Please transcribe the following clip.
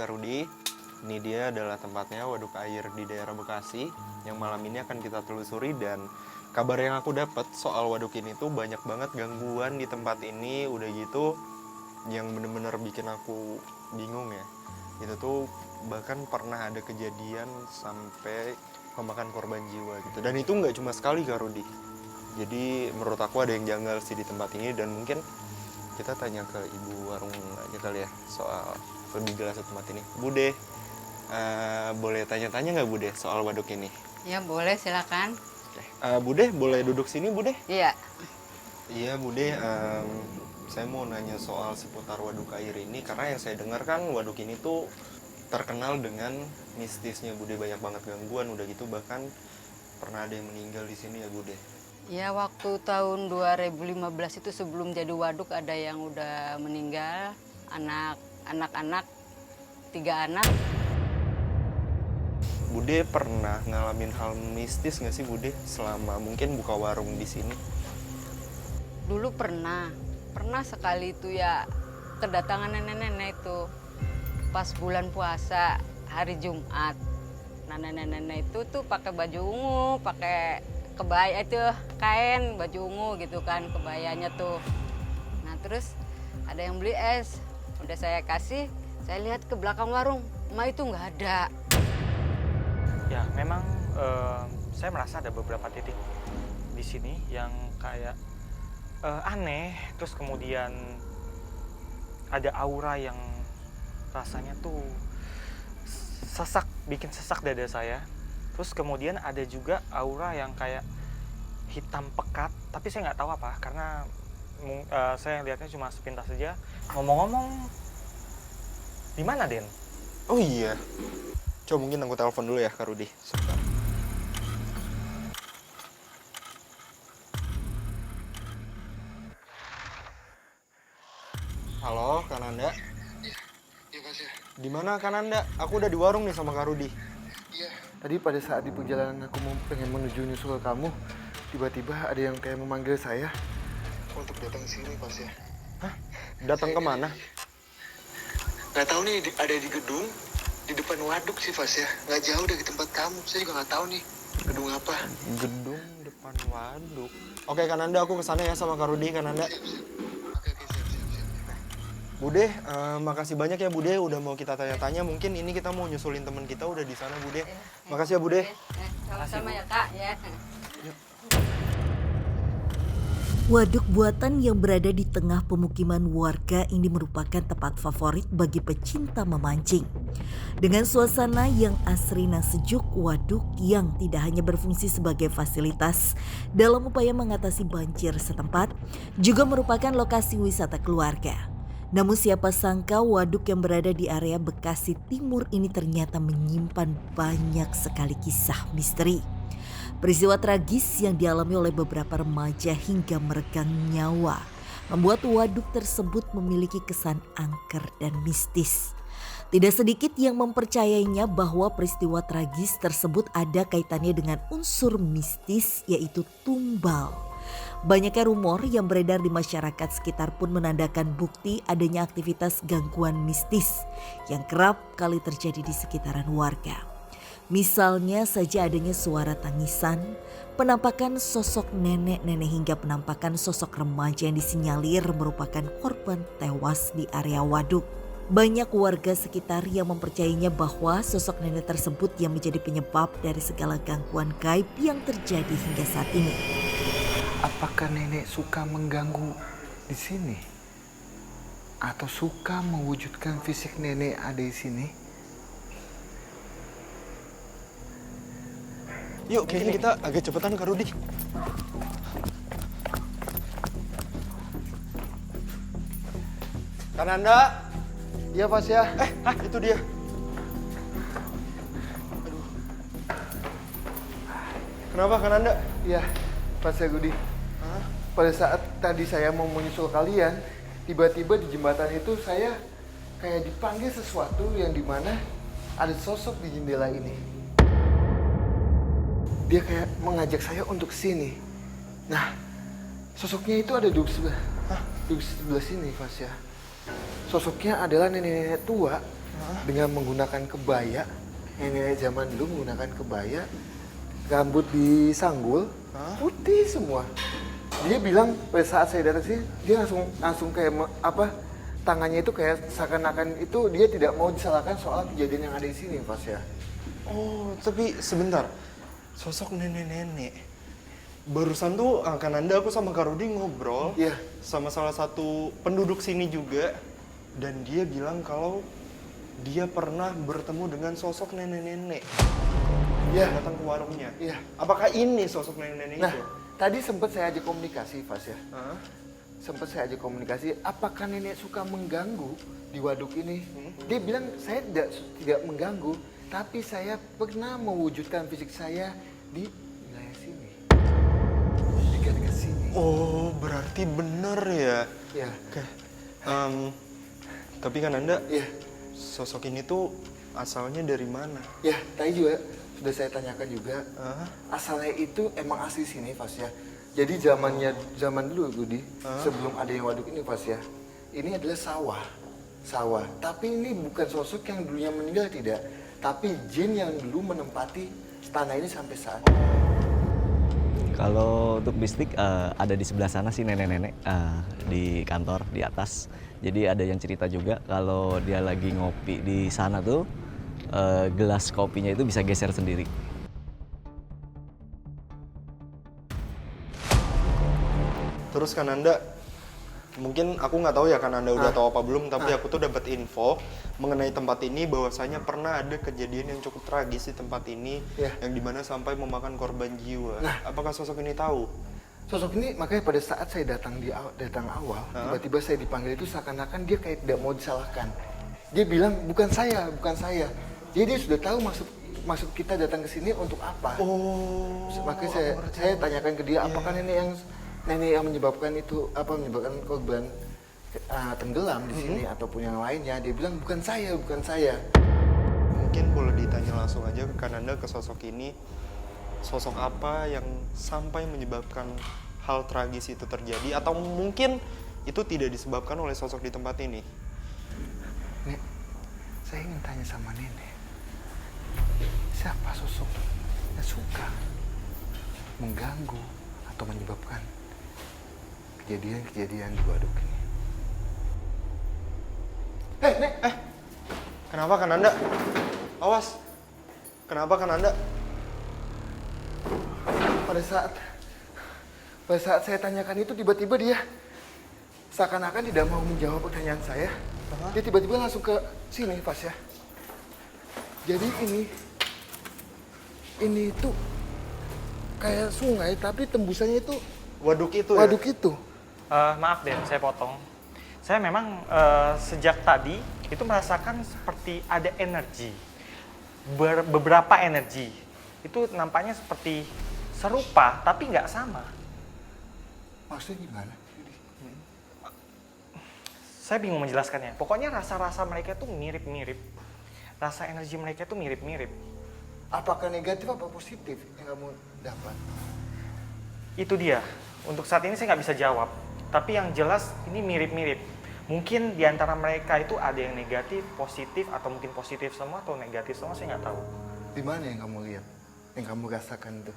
Kak Rudi. Ini dia adalah tempatnya, waduk air di daerah Bekasi yang malam ini akan kita telusuri. Dan kabar yang aku dapat soal waduk ini tuh banyak banget gangguan di tempat ini. Udah gitu yang bener-bener bikin aku bingung ya, itu tuh bahkan pernah ada kejadian sampai memakan korban jiwa gitu. Dan itu nggak cuma sekali Kak Rudi. Jadi menurut aku ada yang janggal sih di tempat ini. Dan mungkin kita tanya ke ibu warung aja kali ya soal lebih jelas tempat ini. Bude, boleh tanya-tanya nggak Bude soal waduk ini? Ya boleh, silakan. Bude, boleh duduk sini Bude? Iya. Iya Bude, saya mau nanya soal seputar waduk air ini. Karena yang saya dengar kan waduk ini tuh terkenal dengan mistisnya Bude. Banyak banget gangguan, udah gitu bahkan pernah ada yang meninggal di sini ya Bude. Ya waktu tahun 2015 itu sebelum jadi waduk ada yang udah meninggal, anak-anak 3 anak. Bude pernah ngalamin hal mistis nggak sih Bude selama mungkin buka warung di sini? Dulu pernah sekali itu ya, kedatangan nenek-nenek itu pas bulan puasa hari Jumat. Nah nenek-nenek itu tuh pakai baju ungu, pakai kebaya itu kain baju ungu gitu kan kebayanya tuh. Nah terus ada yang beli es, udah saya kasih, saya lihat ke belakang warung, emak itu nggak ada. Ya, memang saya merasa ada beberapa titik di sini yang kayak aneh, terus kemudian ada aura yang rasanya tuh bikin sesak dada saya. Terus kemudian ada juga aura yang kayak hitam pekat, tapi saya nggak tahu apa, karena saya lihatnya cuma sepintas saja. Ngomong-ngomong, di mana Den? Oh iya, coba mungkin aku telepon dulu ya Kak Rudi. Sebentar. Halo, Kak Nanda. Iya Mas ya. Di mana Kak Nanda? Aku udah di warung nih sama Kak Rudi. Iya. Tadi pada saat di perjalanan aku pengen menuju nyusul ke kamu, tiba-tiba ada yang kayak memanggil saya untuk datang ke sini Mas ya. Hah? Datang kemana? Nggak tahu nih, ada di gedung di depan waduk sih Mas ya. Nggak jauh dari tempat kamu. Saya juga nggak tahu nih gedung apa. Gedung depan waduk. Oke Kak Nanda, aku kesana ya sama Kak Rudi. Kak Nanda. Oke, siap. Bude, makasih banyak ya Bude udah mau kita tanya-tanya. Mungkin ini kita mau nyusulin teman kita udah di sana Bude. Makasih ya Bude. Sama-sama ya Kak ya. Waduk buatan yang berada di tengah pemukiman warga ini merupakan tempat favorit bagi pecinta memancing. Dengan suasana yang asri dan sejuk, waduk yang tidak hanya berfungsi sebagai fasilitas dalam upaya mengatasi banjir setempat, juga merupakan lokasi wisata keluarga. Namun siapa sangka waduk yang berada di area Bekasi Timur ini ternyata menyimpan banyak sekali kisah misteri. Peristiwa tragis yang dialami oleh beberapa remaja hingga meregang nyawa membuat waduk tersebut memiliki kesan angker dan mistis. Tidak sedikit yang mempercayainya bahwa peristiwa tragis tersebut ada kaitannya dengan unsur mistis, yaitu tumbal. Banyaknya rumor yang beredar di masyarakat sekitar pun menandakan bukti adanya aktivitas gangguan mistis yang kerap kali terjadi di sekitaran warga. Misalnya saja adanya suara tangisan, penampakan sosok nenek-nenek hingga penampakan sosok remaja yang disinyalir merupakan korban tewas di area waduk. Banyak warga sekitar yang mempercayainya bahwa sosok nenek tersebut yang menjadi penyebab dari segala gangguan gaib yang terjadi hingga saat ini. Apakah nenek suka mengganggu di sini? Atau suka mewujudkan fisik nenek ada di sini? Yuk, kayaknya kita agak cepetan Kak Rudi. Kak Nanda. Iya Mas ya. Itu dia. Aduh. Kenapa Kak Nanda? Iya, Mas Yagudi. Pada saat tadi saya mau menyusul kalian, tiba-tiba di jembatan itu saya kayak dipanggil sesuatu yang dimana ada sosok di jendela ini. Dia kayak mengajak saya untuk sini. Nah, sosoknya itu ada duduk sebelah sini, Mas ya. Sosoknya adalah nenek-nenek tua dengan menggunakan kebaya. Nenek zaman dulu menggunakan kebaya, rambut disanggul, putih semua. Dia bilang pada saat saya datang sini, dia langsung kayak tangannya itu kayak seakan-akan itu dia tidak mau disalahkan soal kejadian yang ada di sini, Pas ya. Oh, tapi sebentar. Sosok nenek-nenek. Barusan tuh Kananda aku sama Kak Rudi ngobrol Iya. sama salah satu penduduk sini juga. Dan dia bilang kalau dia pernah bertemu dengan sosok nenek-nenek. Iya. Datang ke warungnya. Iya. Apakah ini sosok nenek-nenek Nah, itu? tadi sempat saya ajak komunikasi, Pas ya. Hah? Sempat saya ajak komunikasi, apakah nenek suka mengganggu di waduk ini? Dia bilang saya tidak mengganggu, tapi saya pernah mewujudkan fisik saya di wilayah sini, di dekat sini. Oh, berarti bener ya? Ya, Oke. Tapi Kananda, ya, sosok ini tuh asalnya dari mana? ya. Tadi juga sudah saya tanyakan juga. Hah? Asalnya itu emang asli sini, Pas ya. Jadi zaman dulu, Budi, sebelum ada yang waduk ini, Pas ya. Ini adalah sawah. Tapi ini bukan sosok yang dulunya meninggal, tidak. Tapi jin yang dulu menempati tanah ini sampai saat ini. Kalau untuk bistik ada di sebelah sana sih nenek-nenek di kantor di atas. Jadi ada yang cerita juga kalau dia lagi ngopi di sana tuh gelas kopinya itu bisa geser sendiri. Terus Kananda, mungkin aku nggak tahu ya Kananda udah tahu apa belum, tapi aku tuh dapat info mengenai tempat ini bahwasanya pernah ada kejadian yang cukup tragis di tempat ini, Ya. yang dimana sampai memakan korban jiwa. Apakah sosok ini tahu? Sosok ini makanya pada saat saya datang awal, tiba-tiba saya dipanggil itu seakan-akan dia kayak tidak mau disalahkan. Dia bilang bukan saya. Jadi dia sudah tahu maksud kita datang ke sini untuk apa. Oh. Makanya saya tanyakan ke dia apakah nenek yang menyebabkan korban tenggelam di sini ataupun yang lainnya. Dia bilang bukan saya. Mungkin boleh ditanya langsung aja ke Kananda, ke sosok ini. Sosok apa yang sampai menyebabkan hal tragis itu terjadi, atau mungkin itu tidak disebabkan oleh sosok di tempat ini? Nek, saya ingin tanya sama nenek. Siapa sosok yang suka mengganggu atau menyebabkan kejadian-kejadian di waduk ini? Nek! Kenapa Kananda? Awas. Kenapa Kananda? Pada saat saya tanyakan itu tiba-tiba dia seakan-akan tidak mau menjawab pertanyaan saya. Dia tiba-tiba langsung ke sini, Pas ya. Jadi ini itu kayak sungai tapi tembusannya itu Waduk itu waduk ya? itu. Maaf Den, saya potong. Saya memang sejak tadi itu merasakan seperti ada energi, beberapa energi. Itu nampaknya seperti serupa, tapi nggak sama. Maksudnya gimana? Saya bingung menjelaskannya. Pokoknya rasa-rasa mereka tuh mirip-mirip. Rasa energi mereka tuh mirip-mirip. Apakah negatif apa positif yang kamu dapat? Itu dia. Untuk saat ini saya nggak bisa jawab. Tapi yang jelas ini mirip-mirip. Mungkin di antara mereka itu ada yang negatif, positif, atau mungkin positif semua atau negatif semua, saya nggak tahu. Di mana yang kamu lihat? Yang kamu rasakan itu?